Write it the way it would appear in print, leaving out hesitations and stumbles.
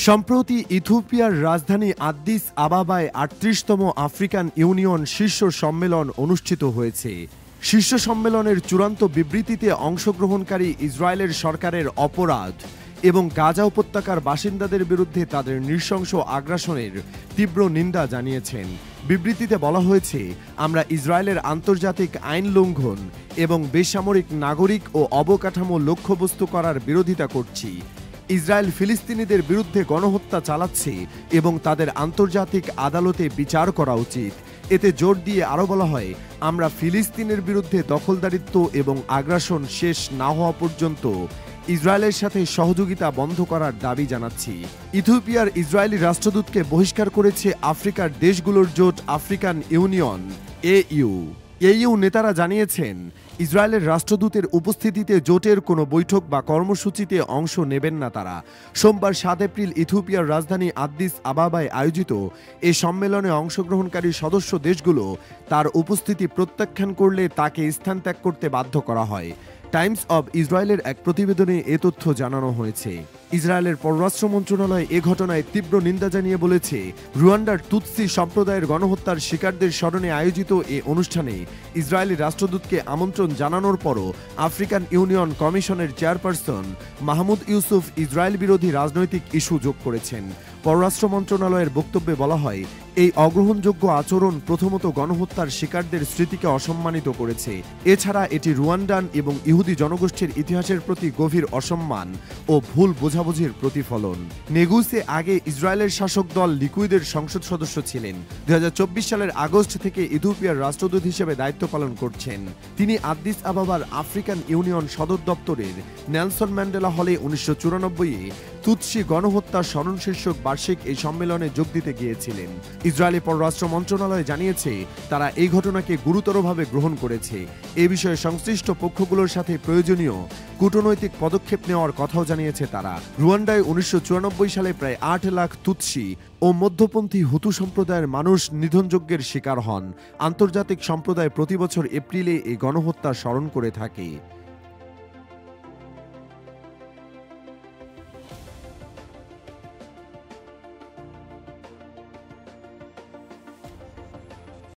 সম্প্রতি ইথিওপিয়ার রাজধানী Addis আবাবায় ৩৮তম African union শীর্ষ সম্মেলন অনুষ্ঠিত হয়েছে। শীর্ষ সম্মেলনের চূড়ান্ত বিবৃতিতে অংশগ্রহণকারী ইসরায়েলের সরকারের অপরাধ এবং গাজা উপত্যকার বাসিন্দাদের বিরুদ্ধে তাদের নৃশংস আগ্রাসনের তীব্র নিন্দা জানিয়েছেন। বিবৃতিতে বলা হয়েছে, আমরা ইসরায়েলের আন্তর্জাতিক আইন লঙ্ঘন এবং বেসামরিক নাগরিক ও অবকাঠামো লক্ষ্যবস্তু করার বিরোধিতা করছি। ইসরায়েল ফিলিস্তিনিদের বিরুদ্ধে গণহত্যা চালাচ্ছে এবং তাদের আন্তর্জাতিক আদালতে বিচার করা উচিত। এতে জোর দিয়ে আরও বলা হয়, আমরা ফিলিস্তিনের বিরুদ্ধে দখলদারিত্ব এবং আগ্রাসন শেষ না হওয়া পর্যন্ত ইসরায়েলের সাথে সহযোগিতা বন্ধ করার দাবি জানাচ্ছি। ইথিওপিয়ার ইসরায়েলি রাষ্ট্রদূতকে বহিষ্কার করেছে আফ্রিকার দেশগুলোর জোট আফ্রিকান ইউনিয়ন AU। AU নেতারা জানিয়েছেন, ইসরায়েলের রাষ্ট্রদূতের উপস্থিতিতে জোটের কোনো বৈঠক বা কর্মসূচিতে অংশ নেবেন না তারা। সোমবার ৭ এপ্রিল ইথিওপিয়ার রাজধানী আদ্দিস আবাবায় আয়োজিত এ সম্মেলনে অংশগ্রহণকারী সদস্য দেশগুলো তার উপস্থিতি প্রত্যাখ্যান করলে তাকে স্থান ত্যাগ করতে বাধ্য করা হয়। টাইমস অব ইসরায়েলের এক প্রতিবেদনে এ তথ্য জানানো হয়েছে। ইসরায়েলের পররাষ্ট্র মন্ত্রণালয় এ ঘটনায় তীব্র নিন্দা জানিয়ে বলেছে, রুয়ান্ডার তুতসি সম্প্রদায়ের গণহত্যার শিকারদের স্মরণে আয়োজিত এ অনুষ্ঠানে ইসরায়েলি রাষ্ট্রদূতকে আমন্ত্রণ জানানোর পরও আফ্রিকান ইউনিয়ন কমিশনের চেয়ারপারসন মাহমুদ ইউসুফ ইসরায়েল বিরোধী রাজনৈতিক ইস্যু যোগ করেছেন। পররাষ্ট্র মন্ত্রণালয়ের বক্তব্যে বলা হয়, এই অগ্রহণযোগ্য আচরণ প্রথমত গণহত্যার শিকারদের স্মৃতিকে অসম্মানিত করেছে। এছাড়া এটি রুয়ান্ডান এবং ইহুদি জনগোষ্ঠীর ইতিহাসের প্রতি গভীর অসম্মান ও ভুল বোঝাবুঝির প্রতিফলন। নেগুসে আগে ইসরায়েলের শাসক দল লিকুইদের সংসদ সদস্য ছিলেন। ২০২৪ সালের আগস্ট থেকে ইথিওপিয়ার রাষ্ট্রদূত হিসেবে দায়িত্ব পালন করছেন। তিনি আদ্দিস আবাবার আফ্রিকান ইউনিয়ন সদর দপ্তরের নেলসন ম্যান্ডেলা হলে ১৯৯৪-এ তুতসি গণহত্যা স্মরণ শীর্ষক বার্ষিক এই সম্মেলনে যোগ দিতে গিয়েছিলেন। ইসরায়েলি পররাষ্ট্র মন্ত্রণালয় জানিয়েছে, তারা এই ঘটনাকে গুরুতরভাবে গ্রহণ করেছে। এ বিষয়ে সংশ্লিষ্ট পক্ষগুলোর সাথে প্রয়োজনীয় কূটনৈতিক পদক্ষেপ নেওয়ার কথাও জানিয়েছে তারা। রুয়ান্ডায় ১৯৯৪ সালে প্রায় ৮ লাখ তুতসি ও মধ্যপন্থী হুতু সম্প্রদায়ের মানুষ নিধনযজ্ঞের শিকার হন। আন্তর্জাতিক সম্প্রদায় প্রতিবছর এপ্রিলে এই গণহত্যা স্মরণ করে থাকে।